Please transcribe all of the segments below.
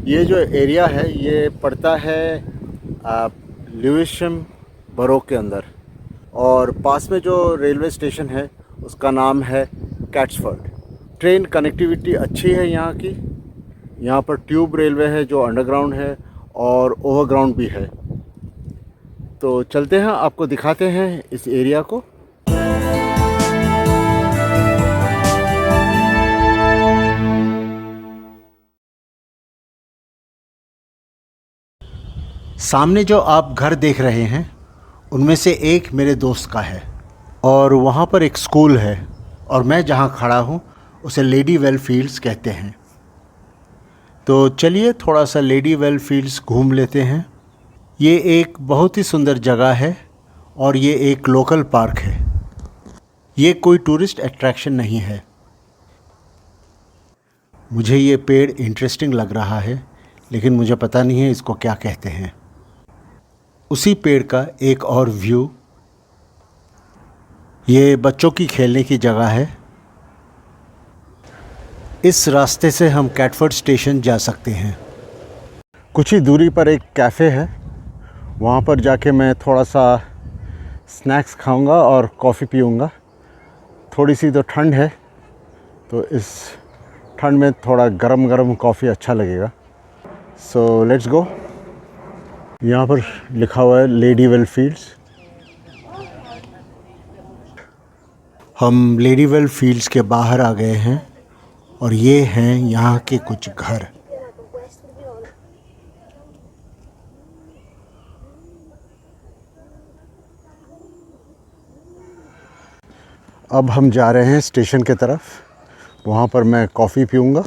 ये जो एरिया है ये पड़ता है ल्यूइशम बरो के अंदर, और पास में जो रेलवे स्टेशन है उसका नाम है कैट्सफर्ड। ट्रेन कनेक्टिविटी अच्छी है यहाँ की। यहाँ पर ट्यूब रेलवे है जो अंडरग्राउंड है और ओवरग्राउंड भी है। तो चलते हैं, आपको दिखाते हैं इस एरिया को। सामने जो आप घर देख रहे हैं उनमें से एक मेरे दोस्त का है, और वहाँ पर एक स्कूल है, और मैं जहाँ खड़ा हूँ उसे लेडी वेल फील्ड्स कहते हैं। तो चलिए थोड़ा सा लेडी वेल फील्ड्स घूम लेते हैं। ये एक बहुत ही सुंदर जगह है और ये एक लोकल पार्क है। ये कोई टूरिस्ट अट्रैक्शन नहीं है। मुझे ये पेड़ इंटरेस्टिंग लग रहा है, लेकिन मुझे पता नहीं है इसको क्या कहते हैं। उसी पेड़ का एक और व्यू, ये बच्चों की खेलने की जगह है। इस रास्ते से हम कैटफर्ड स्टेशन जा सकते हैं। कुछ ही दूरी पर एक कैफ़े है, वहाँ पर जाके मैं थोड़ा सा स्नैक्स खाऊंगा और कॉफ़ी पीऊंगा। थोड़ी सी तो ठंड है, तो इस ठंड में थोड़ा गरम गरम कॉफ़ी अच्छा लगेगा। So let's go. यहाँ पर लिखा हुआ है लेडी वेल फील्ड्स। हम लेडी वेल फील्ड्स के बाहर आ गए हैं और ये हैं यहाँ के कुछ घर। अब हम जा रहे हैं स्टेशन की तरफ। वहाँ पर मैं कॉफ़ी पीऊँगा।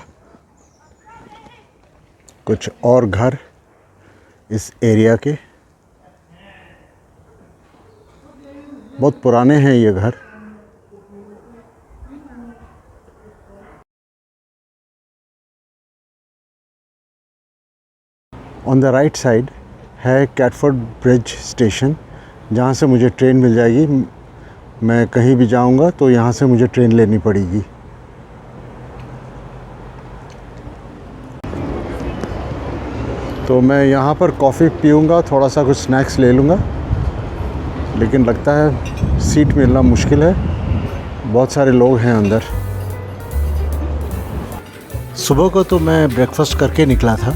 कुछ और घर इस एरिया के बहुत पुराने हैं ये घर। ऑन द राइट साइड है कैटफर्ड ब्रिज स्टेशन, जहाँ से मुझे ट्रेन मिल जाएगी। मैं कहीं भी जाऊँगा तो यहाँ से मुझे ट्रेन लेनी पड़ेगी। तो मैं यहाँ पर कॉफ़ी पीऊँगा, थोड़ा सा कुछ स्नैक्स ले लूँगा, लेकिन लगता है सीट मिलना मुश्किल है, बहुत सारे लोग हैं अंदर। सुबह को तो मैं ब्रेकफास्ट करके निकला था,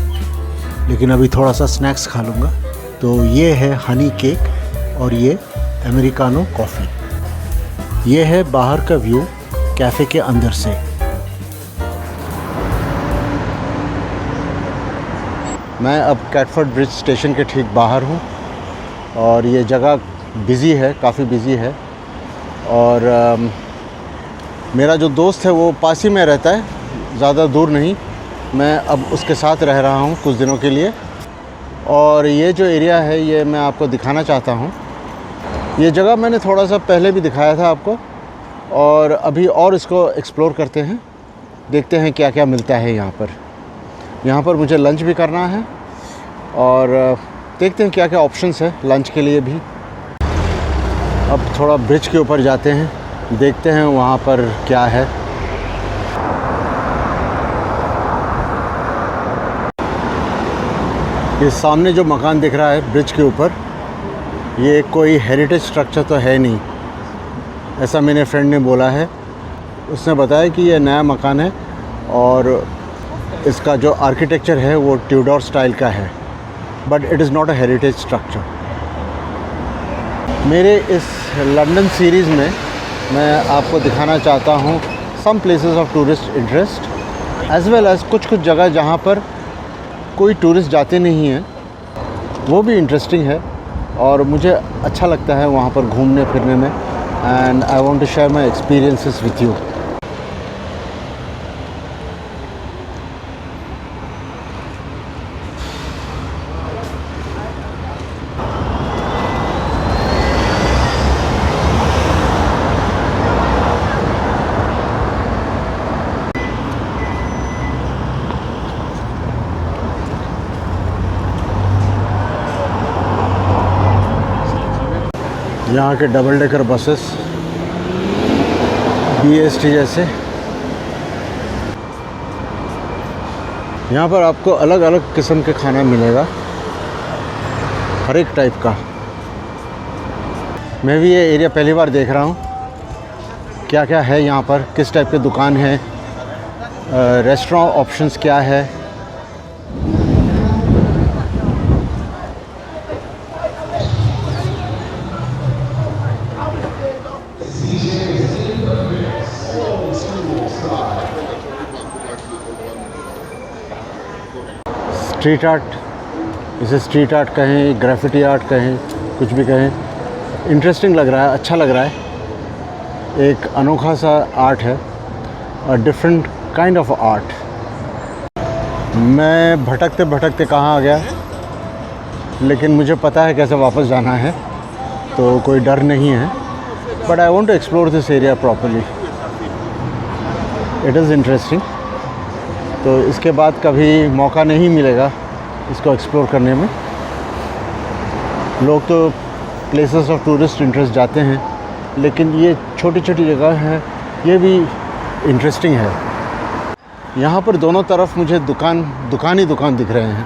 लेकिन अभी थोड़ा सा स्नैक्स खा लूँगा। तो ये है हनी केक और ये अमेरिकानो कॉफ़ी। ये है बाहर का व्यू कैफ़े के अंदर से। मैं अब कैटफर्ड ब्रिज स्टेशन के ठीक बाहर हूँ और ये जगह बिज़ी है, काफ़ी बिज़ी है। और मेरा जो दोस्त है वो पास ही में रहता है, ज़्यादा दूर नहीं। मैं अब उसके साथ रह रहा हूँ कुछ दिनों के लिए। और ये जो एरिया है ये मैं आपको दिखाना चाहता हूँ। ये जगह मैंने थोड़ा सा पहले भी दिखाया था आपको, और अभी और इसको एक्सप्लोर करते हैं, देखते हैं क्या क्या मिलता है यहाँ पर। यहाँ पर मुझे लंच भी करना है और देखते हैं क्या क्या ऑप्शंस है लंच के लिए भी। अब थोड़ा ब्रिज के ऊपर जाते हैं, देखते हैं वहाँ पर क्या है। ये सामने जो मकान दिख रहा है ब्रिज के ऊपर, ये कोई हेरिटेज स्ट्रक्चर तो है नहीं, ऐसा मेरे फ्रेंड ने बोला है। उसने बताया कि ये नया मकान है और इसका जो आर्किटेक्चर है वो ट्यूडर स्टाइल का है, but it is not a heritage structure. मेरे इस लंदन सीरीज़ में मैं आपको दिखाना चाहता हूँ some places of tourist interest as well as कुछ कुछ जगह जहाँ पर कोई टूरिस्ट जाते नहीं हैं, वो भी इंटरेस्टिंग है और मुझे अच्छा लगता है वहाँ पर घूमने फिरने में। And I want to share my experiences with you. यहाँ के डबल डेकर बसेस BST जैसे। यहाँ पर आपको अलग अलग किस्म के खाना मिलेगा, हर एक टाइप का। मैं भी ये एरिया पहली बार देख रहा हूँ, क्या क्या है यहाँ पर, किस टाइप के दुकान है, रेस्टोरेंट ऑप्शंस क्या है। स्ट्रीट आर्ट, इसे स्ट्रीट आर्ट कहें, ग्राफिटी आर्ट कहें, कुछ भी कहें, इंटरेस्टिंग लग रहा है, अच्छा लग रहा है। एक अनोखा सा आर्ट है, a different kind of art. मैं भटकते भटकते कहाँ आ गया, लेकिन मुझे पता है कैसे वापस जाना है, तो कोई डर नहीं है। But I want to explore this area properly, it is interesting. तो इसके बाद कभी मौका नहीं मिलेगा इसको एक्सप्लोर करने में। लोग तो प्लेसेस ऑफ टूरिस्ट इंटरेस्ट जाते हैं, लेकिन ये छोटी छोटी जगह है, ये भी इंटरेस्टिंग है। यहाँ पर दोनों तरफ मुझे दुकान ही दुकान दिख रहे हैं।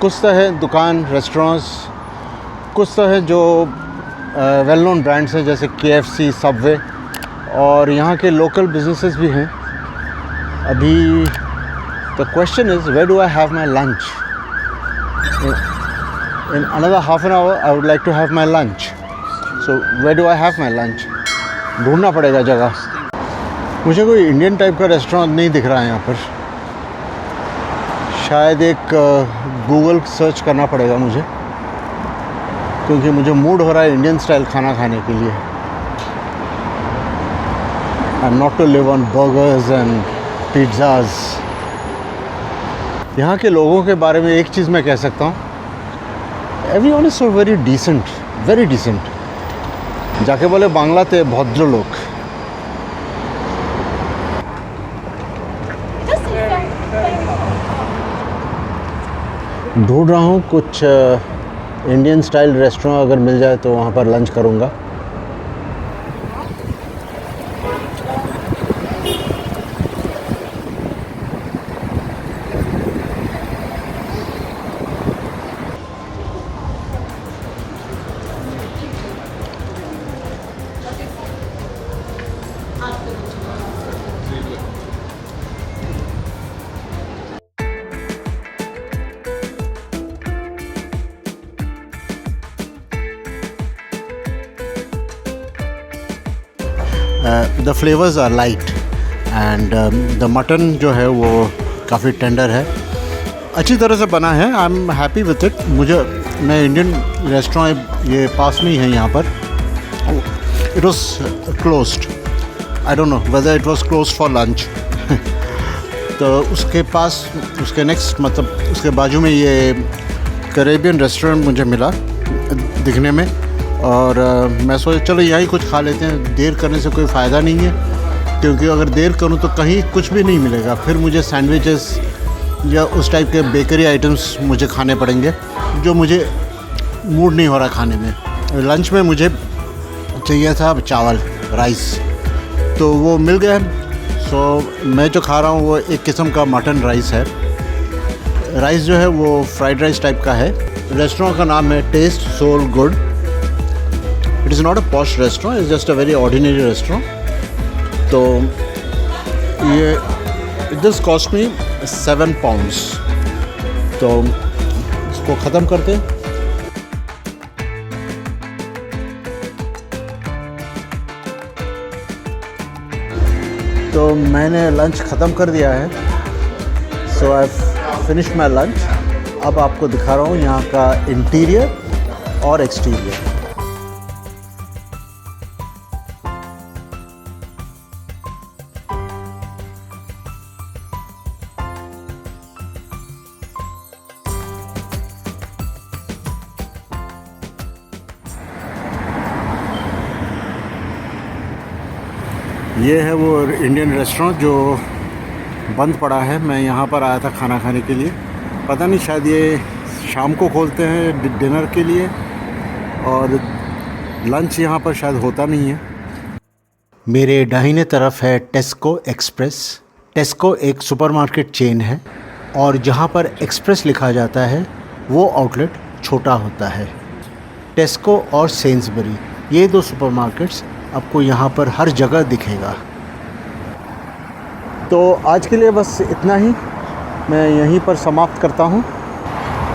कुछ तो है दुकान, रेस्टोरेंट्स, कुछ तो है जो वेल नोन ब्रांड्स हैं जैसे KFC, सबवे, और यहाँ के लोकल बिजनेसेस भी हैं। अभी the question is, where do I have my lunch? In another half an hour I would like to have my lunch, so where do I have my lunch? ढूंढना पड़ेगा जगह। मुझे कोई इंडियन टाइप का restaurant नहीं दिख रहा है यहाँ पर। शायद एक गूगल सर्च करना पड़ेगा मुझे, क्योंकि मुझे मूड हो रहा है इंडियन स्टाइल खाना खाने के लिए, and not to live on burgers and pizzas। यहाँ के लोगों के बारे में एक चीज़ मैं कह सकता हूँ, everyone is so very decent. जाके बोले बांग्ला ते भद्र लोग। ढूंढ रहा हूँ कुछ इंडियन स्टाइल रेस्टोरेंट, अगर मिल जाए तो वहाँ पर लंच करूँगा। The flavours are light and the mutton जो है वो काफ़ी टेंडर है, अच्छी तरह से बना है। I am happy with it. मैं इंडियन रेस्टोरेंट ये पास में ही है यहाँ पर, it was closed, I don't know whether it was close for lunch. तो उसके पास, उसके नेक्स्ट मतलब उसके बाजू में ये कैरेबियन रेस्टोरेंट मुझे मिला दिखने में, और मैं सोचा चलो यहीं कुछ खा लेते हैं। देर करने से कोई फ़ायदा नहीं है, क्योंकि अगर देर करूं तो कहीं कुछ भी नहीं मिलेगा, फिर मुझे सैंडविचेस या उस टाइप के बेकरी आइटम्स मुझे खाने पड़ेंगे, जो मुझे मूड नहीं हो रहा खाने में। लंच में मुझे चाहिए था चावल, राइस, तो वो मिल गया। सो मैं जो खा रहा हूँ वो एक किस्म का मटन राइस है। राइस जो है वो फ्राइड राइस टाइप का है। रेस्टोरेंट का नाम है taste soul good. It is not a posh restaurant, it's just a very ordinary restaurant. तो ये दिस कॉस्ट मी 7 पाउंड्स। तो इसको ख़त्म करते। तो मैंने लंच ख़त्म कर दिया है, सो आई फिनिश माई लंच। अब आपको दिखा रहा हूँ यहाँ का इंटीरियर और एक्सटीरियर। ये है वो इंडियन रेस्टोरेंट जो बंद पड़ा है। मैं यहाँ पर आया था खाना खाने के लिए, पता नहीं शायद ये शाम को खोलते हैं डिनर के लिए, और लंच यहाँ पर शायद होता नहीं है। मेरे दाहिने तरफ है टेस्को एक्सप्रेस। टेस्को एक सुपरमार्केट चेन है और जहाँ पर एक्सप्रेस लिखा जाता है वो आउटलेट छोटा होता है। टेस्को और सेन्सबरी, ये दो सुपरमार्केट्स आपको यहाँ पर हर जगह दिखेगा। तो आज के लिए बस इतना ही, मैं यहीं पर समाप्त करता हूँ।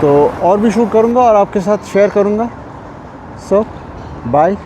तो और भी शूट करूँगा और आपके साथ शेयर करूँगा। सो बाय।